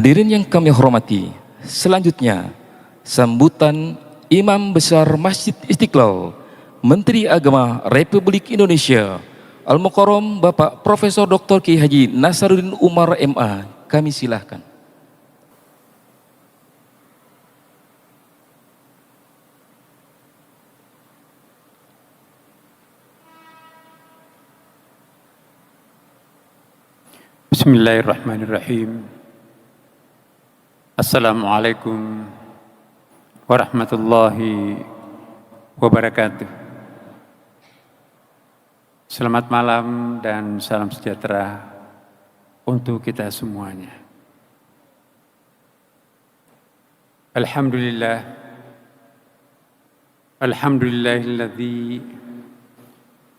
Hadirin yang kami hormati, selanjutnya sambutan Imam Besar Masjid Istiqlal, Menteri Agama Republik Indonesia, Al-Mukarram Bapak Profesor Dr. Kiai Haji Nasaruddin Umar MA. Kami silahkan. Bismillahirrahmanirrahim. Assalamualaikum warahmatullahi wabarakatuh. Selamat malam dan salam sejahtera untuk kita semuanya. Alhamdulillah. Alhamdulillahilladzi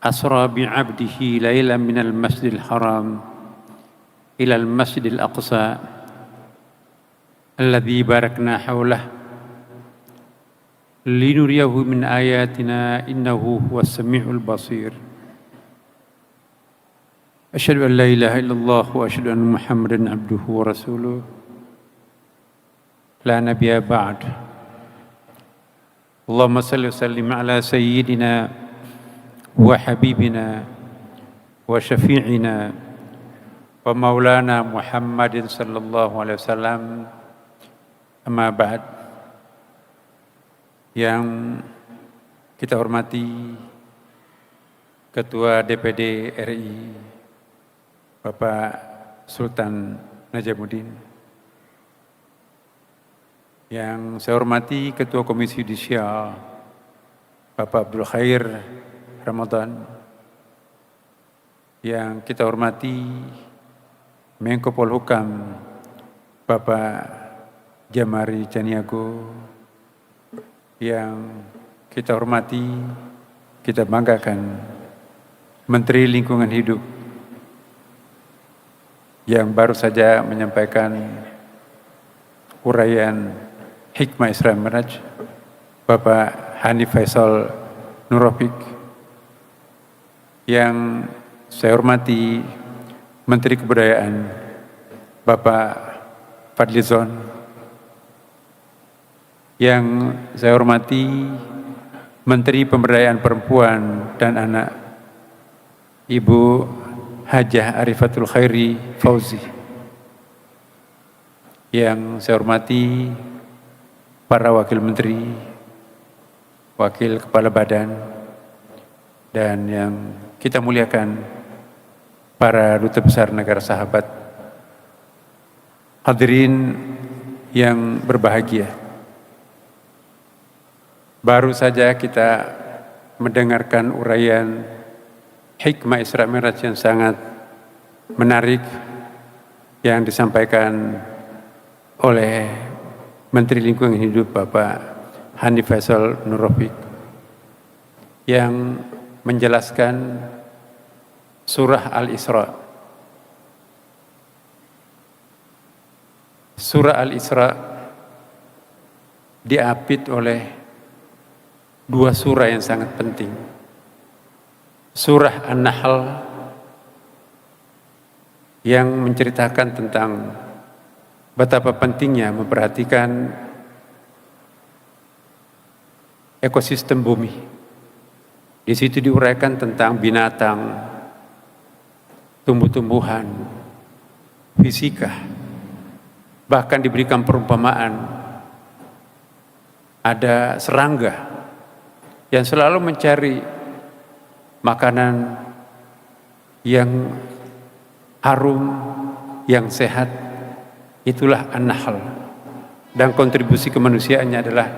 asra bi'abdihi lailan minal masjidil haram ilal masjidil aqsa alladzi barakna hawlah linuriyahu min ayatina innahu huwas samiul basir. Asyhadu an la ilaha illallah wa asyhadu anna Muhammadan abduhu wa rasuluh. La nabiyya ba'd. Allahumma salli wa sallim ala sayyidina wa habibina wa syafi'ina wa maulana Muhammadin sallallahu alaihi wasallam. Amma ba'd. Yang kita hormati Ketua DPD RI Bapak Sultan Najamuddin, yang saya hormati Ketua Komisi Yudisial Bapak Abdul Khair Ramadan, yang kita hormati Menko Polhukam Bapak Jamari Caniago, yang kita hormati, kita banggakan Menteri Lingkungan Hidup yang baru saja menyampaikan uraian Hikmah Isra Mi'raj, Bapak Hanif Faisal Nurrafiq, yang saya hormati Menteri Kebudayaan Bapak Fadlizon, yang saya hormati Menteri Pemberdayaan Perempuan dan Anak Ibu Hajah Arifatul Khairi Fauzi, yang saya hormati para wakil menteri, wakil kepala badan, dan yang kita muliakan para duta besar negara sahabat. Hadirin yang berbahagia, baru saja kita mendengarkan uraian Hikmah Isra Mi'raj yang sangat menarik yang disampaikan oleh Menteri Lingkungan Hidup Bapak Hanif Faisal Nurrafiq, yang menjelaskan surah Al-Isra. Surah Al-Isra diapit oleh dua surah yang sangat penting. Surah An-Nahl yang menceritakan tentang betapa pentingnya memperhatikan ekosistem bumi. Di situ diuraikan tentang binatang, tumbuh-tumbuhan, fisika, bahkan diberikan perumpamaan ada serangga yang selalu mencari makanan yang harum, yang sehat. Itulah An-Nahl. Dan kontribusi kemanusiaannya adalah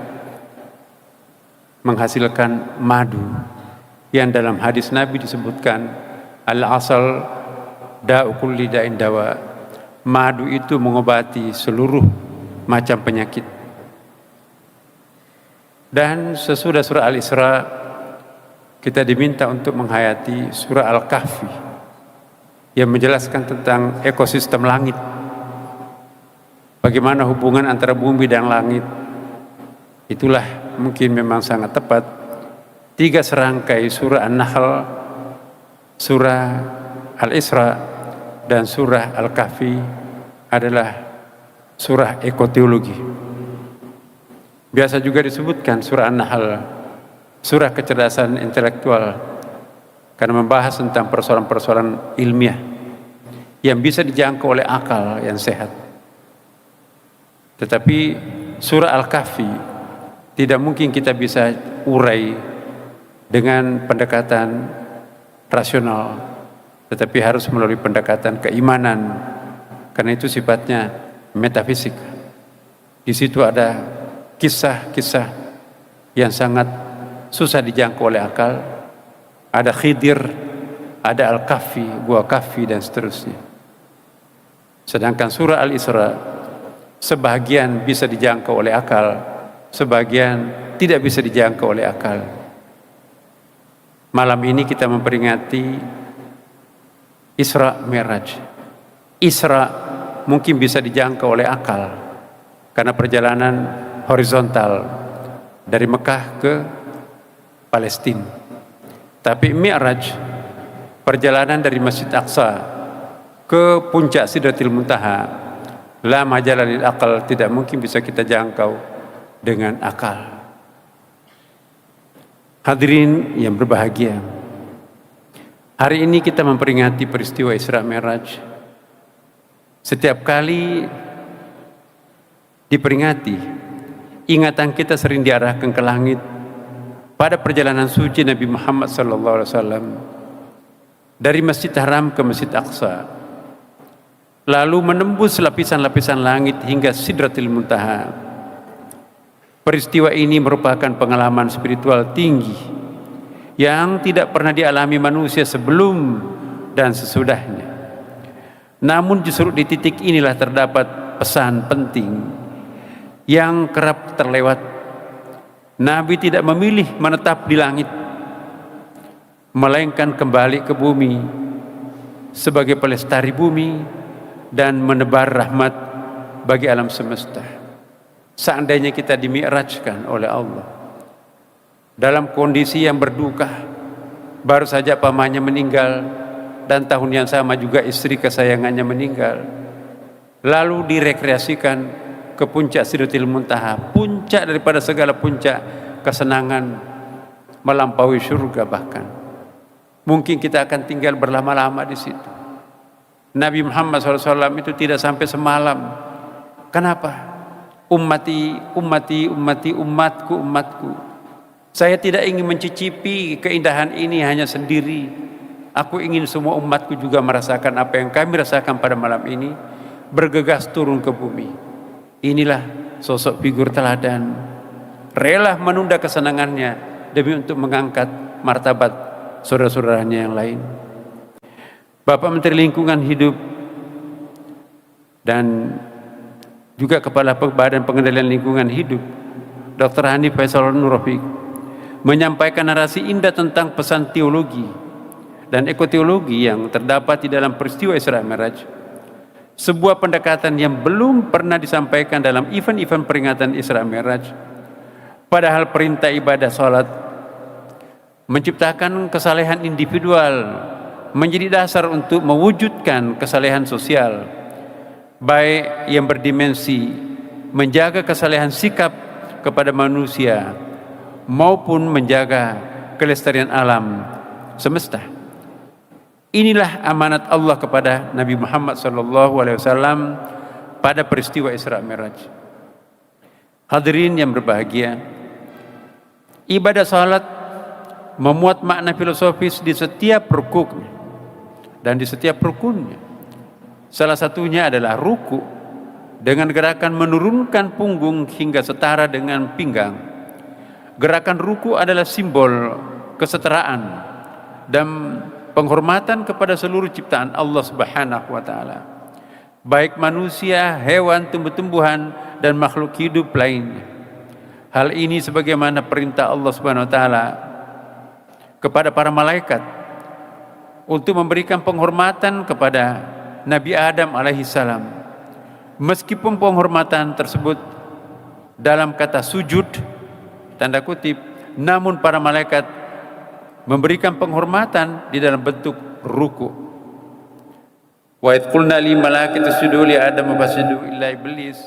menghasilkan madu, yang dalam hadis Nabi disebutkan al-asal da'u kulli da'in dawa. Madu itu mengobati seluruh macam penyakit. Dan sesudah surah Al-Isra, kita diminta untuk menghayati surah Al-Kahfi yang menjelaskan tentang ekosistem langit. Bagaimana hubungan antara bumi dan langit. Itulah mungkin memang sangat tepat. 3 serangkai surah An-Nahl, surah Al-Isra, dan surah Al-Kahfi adalah surah ekoteologi. Biasa juga disebutkan surah An-Nahl, surah kecerdasan intelektual, karena membahas tentang persoalan-persoalan ilmiah yang bisa dijangkau oleh akal yang sehat. Tetapi surah Al-Kahfi tidak mungkin kita bisa urai dengan pendekatan rasional, tetapi harus melalui pendekatan keimanan, karena itu sifatnya metafisik. Di situ ada kisah-kisah yang sangat susah dijangkau oleh akal. Ada Khidir, ada Al-Kahfi, Gua Kahfi, dan seterusnya. Sedangkan surah Al-Isra sebahagian bisa dijangkau oleh akal, sebagian tidak bisa dijangkau oleh akal. Malam ini kita memperingati Isra Mi'raj. Isra mungkin bisa dijangkau oleh akal karena perjalanan horizontal dari Mekah ke Palestina. Tapi Mi'raj, perjalanan dari Masjid Aqsa ke puncak Sidratil Muntaha, la majala lil akal, tidak mungkin bisa kita jangkau dengan akal. Hadirin yang berbahagia, hari ini kita memperingati peristiwa Isra Mi'raj. Setiap kali diperingati, ingatan kita sering diarahkan ke langit pada perjalanan suci Nabi Muhammad SAW dari Masjid Haram ke Masjid Aqsa, lalu menembus lapisan-lapisan langit hingga Sidratil Muntaha. Peristiwa ini merupakan pengalaman spiritual tinggi yang tidak pernah dialami manusia sebelum dan sesudahnya. Namun justru di titik inilah terdapat pesan penting yang kerap terlewat. Nabi tidak memilih menetap di langit, melainkan kembali ke bumi sebagai pelestari bumi dan menebar rahmat bagi alam semesta. Seandainya kita dimi'rajkan oleh Allah dalam kondisi yang berduka, baru saja pamannya meninggal dan tahun yang sama juga istri kesayangannya meninggal, lalu direkreasikan ke puncak Sidratil Muntaha, puncak daripada segala puncak kesenangan, melampaui surga bahkan. Mungkin kita akan tinggal berlama-lama di situ. Nabi Muhammad SAW itu tidak sampai semalam. Kenapa? Ummati, ummati, ummati, umatku, umatku. Saya tidak ingin mencicipi keindahan ini hanya sendiri. Aku ingin semua umatku juga merasakan apa yang kami rasakan pada malam ini, bergegas turun ke bumi. Inilah sosok figur teladan, rela menunda kesenangannya demi untuk mengangkat martabat saudara-saudaranya yang lain. Bapak Menteri Lingkungan Hidup dan juga Kepala Badan Pengendalian Lingkungan Hidup, Dr. Hanif Faisal Nur Rafiq, menyampaikan narasi indah tentang pesan teologi dan ekoteologi yang terdapat di dalam peristiwa Isra Mi'raj. Sebuah pendekatan yang belum pernah disampaikan dalam event-event peringatan Isra Mi'raj. Padahal perintah ibadah salat menciptakan kesalehan individual menjadi dasar untuk mewujudkan kesalehan sosial, baik yang berdimensi menjaga kesalehan sikap kepada manusia maupun menjaga kelestarian alam semesta. Inilah amanat Allah kepada Nabi Muhammad SAW pada peristiwa Isra Mi'raj. Hadirin yang berbahagia, ibadah salat memuat makna filosofis di setiap rukuknya dan di setiap rukunnya. Salah satunya adalah ruku dengan gerakan menurunkan punggung hingga setara dengan pinggang. Gerakan ruku adalah simbol kesetaraan dan penghormatan kepada seluruh ciptaan Allah Subhanahu wa taala, baik manusia, hewan, tumbuh-tumbuhan dan makhluk hidup lainnya. Hal ini sebagaimana perintah Allah Subhanahu wa taala kepada para malaikat untuk memberikan penghormatan kepada Nabi Adam alaihissalam. Meskipun penghormatan tersebut dalam kata sujud, tanda kutip, namun para malaikat memberikan penghormatan di dalam bentuk ruku. Wa idh qulna lil malaikati isjudu li Adam fasjudu illa iblis,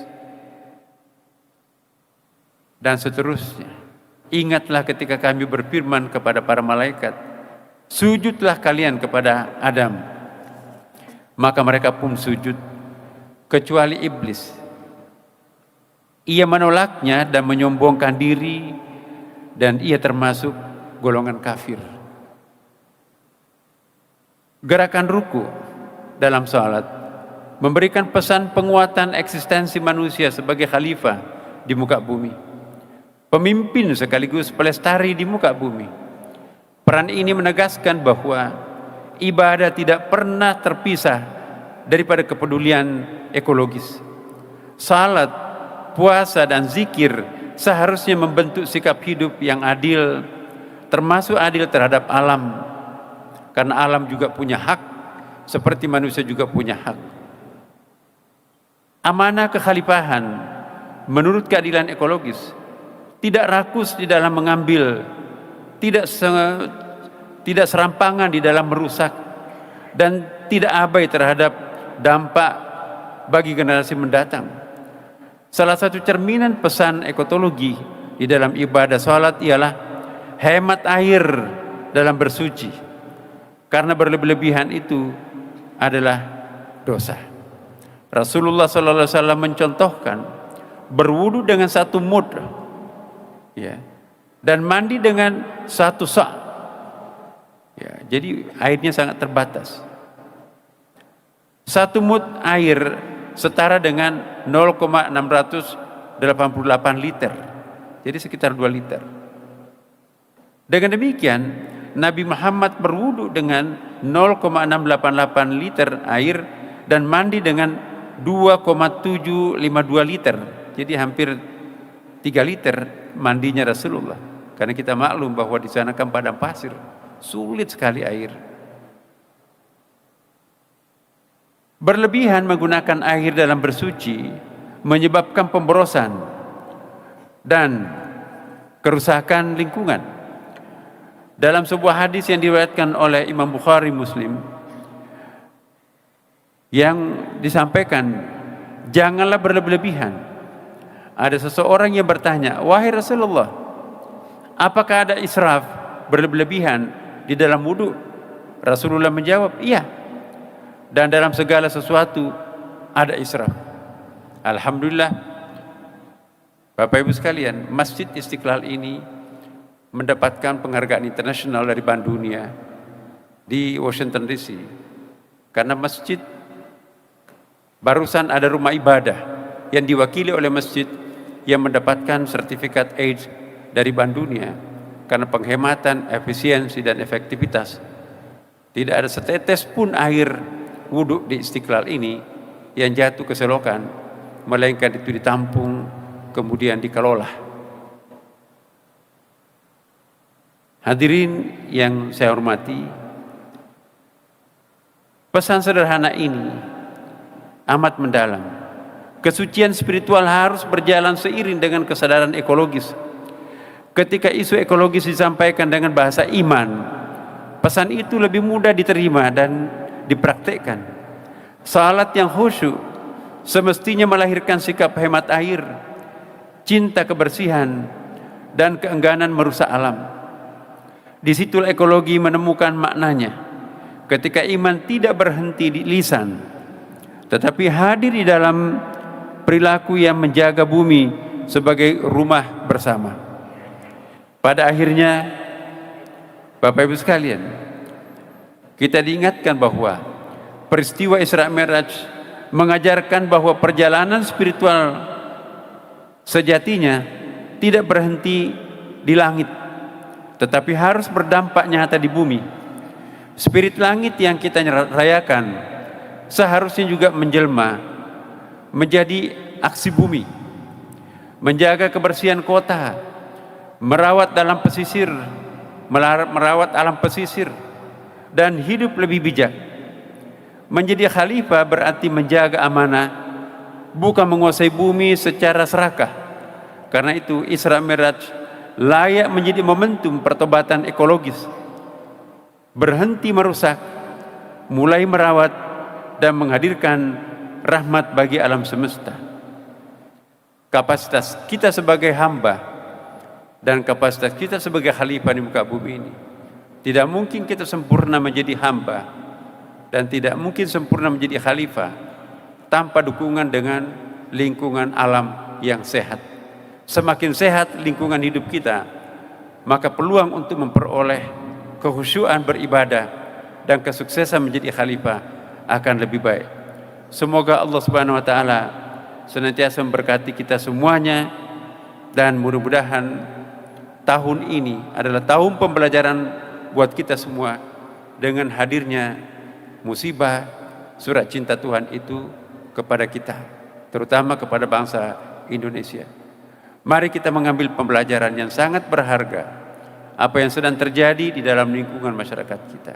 dan seterusnya. Ingatlah ketika kami berfirman kepada para malaikat, sujudlah kalian kepada Adam, maka mereka pun sujud kecuali iblis. Ia menolaknya dan menyombongkan diri, dan ia termasuk golongan kafir. Gerakan ruku dalam salat memberikan pesan penguatan eksistensi manusia sebagai khalifah di muka bumi, pemimpin sekaligus pelestari di muka bumi. Peran ini menegaskan bahwa ibadah tidak pernah terpisah daripada kepedulian ekologis. Salat, puasa, dan zikir seharusnya membentuk sikap hidup yang adil, termasuk adil terhadap alam, karena alam juga punya hak seperti manusia juga punya hak. Amanah kekhalifahan menurut keadilan ekologis tidak rakus di dalam mengambil, tidak serampangan di dalam merusak, dan tidak abai terhadap dampak bagi generasi mendatang. Salah satu cerminan pesan ekologi di dalam ibadah salat ialah hemat air dalam bersuci, karena berlebih-lebihan itu adalah dosa. Rasulullah SAW mencontohkan berwudu dengan satu mud, ya, dan mandi dengan satu sa'. Ya, jadi airnya sangat terbatas. Satu mud air setara dengan 0,688 liter, jadi sekitar 2 liter. Dengan demikian Nabi Muhammad berwudu dengan 0,688 liter air dan mandi dengan 2,752 liter. Jadi hampir 3 liter mandinya Rasulullah. Karena kita maklum bahwa di sana kan padang pasir, sulit sekali air. Berlebihan menggunakan air dalam bersuci menyebabkan pemborosan dan kerusakan lingkungan. Dalam sebuah hadis yang diriwayatkan oleh Imam Bukhari Muslim yang disampaikan, janganlah berlebihan. Ada seseorang yang bertanya, wahai Rasulullah, apakah ada israf, berlebihan di dalam wudu? Rasulullah menjawab, iya, dan dalam segala sesuatu ada israf. Alhamdulillah, Bapak Ibu sekalian, Masjid Istiqlal ini mendapatkan penghargaan internasional dari Bank Dunia di Washington DC, karena masjid barusan ada rumah ibadah yang diwakili oleh masjid yang mendapatkan sertifikat AIDS dari Bank Dunia karena penghematan, efisiensi, dan efektivitas. Tidak ada setetes pun air wudhu di Istiqlal ini yang jatuh ke selokan, melainkan itu ditampung kemudian dikelola. Hadirin yang saya hormati, pesan sederhana ini amat mendalam. Kesucian spiritual harus berjalan seiring dengan kesadaran ekologis. Ketika isu ekologis disampaikan dengan bahasa iman, pesan itu lebih mudah diterima dan dipraktekkan. Salat yang khusyuk semestinya melahirkan sikap hemat air, cinta kebersihan, dan keengganan merusak alam. Di situ ekologi menemukan maknanya. Ketika iman tidak berhenti di lisan, tetapi hadir di dalam perilaku yang menjaga bumi sebagai rumah bersama. Pada akhirnya, Bapak Ibu sekalian, kita diingatkan bahwa peristiwa Isra Mi'raj mengajarkan bahwa perjalanan spiritual sejatinya tidak berhenti di langit, tetapi harus berdampak nyata di bumi. Spirit langit yang kita rayakan seharusnya juga menjelma menjadi aksi bumi, menjaga kebersihan kota, merawat alam pesisir, dan hidup lebih bijak. Menjadi khalifah berarti menjaga amanah, bukan menguasai bumi secara serakah. Karena itu Isra Mi'raj layak menjadi momentum pertobatan ekologis. Berhenti merusak, mulai merawat, dan menghadirkan rahmat bagi alam semesta. Kapasitas kita sebagai hamba dan kapasitas kita sebagai khalifah di muka bumi ini, tidak mungkin kita sempurna menjadi hamba dan tidak mungkin sempurna menjadi khalifah tanpa dukungan dengan lingkungan alam yang sehat. Semakin sehat lingkungan hidup kita, maka peluang untuk memperoleh kekhusyuan beribadah dan kesuksesan menjadi khalifah akan lebih baik. Semoga Allah Subhanahu wa taala senantiasa memberkati kita semuanya, dan mudah-mudahan tahun ini adalah tahun pembelajaran buat kita semua dengan hadirnya musibah surat cinta Tuhan itu kepada kita, terutama kepada bangsa Indonesia. Mari kita mengambil pembelajaran yang sangat berharga apa yang sedang terjadi di dalam lingkungan masyarakat kita.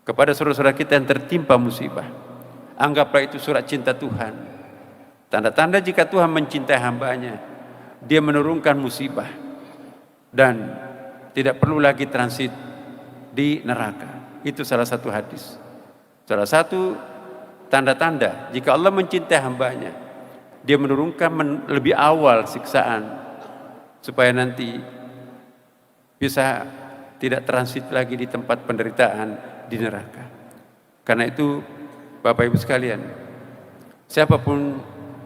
Kepada saudara-saudara kita yang tertimpa musibah, anggaplah itu surat cinta Tuhan. Tanda-tanda jika Tuhan mencintai hambanya, Dia menurunkan musibah dan tidak perlu lagi transit di neraka. Itu salah satu hadis. Salah satu tanda-tanda jika Allah mencintai hambanya, Dia menurunkan lebih awal siksaan supaya nanti bisa tidak transit lagi di tempat penderitaan di neraka. Karena itu Bapak Ibu sekalian, siapapun,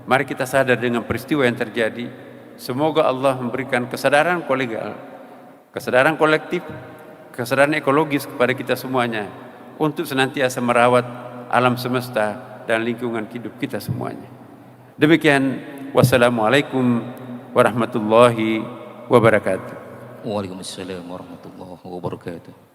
mari kita sadar dengan peristiwa yang terjadi. Semoga Allah memberikan kesadaran kolegial, kesadaran kolektif, kesadaran ekologis kepada kita semuanya untuk senantiasa merawat alam semesta dan lingkungan hidup kita semuanya. Demikian, wassalamualaikum warahmatullahi wabarakatuh. Waalaikumsalam warahmatullahi wabarakatuh.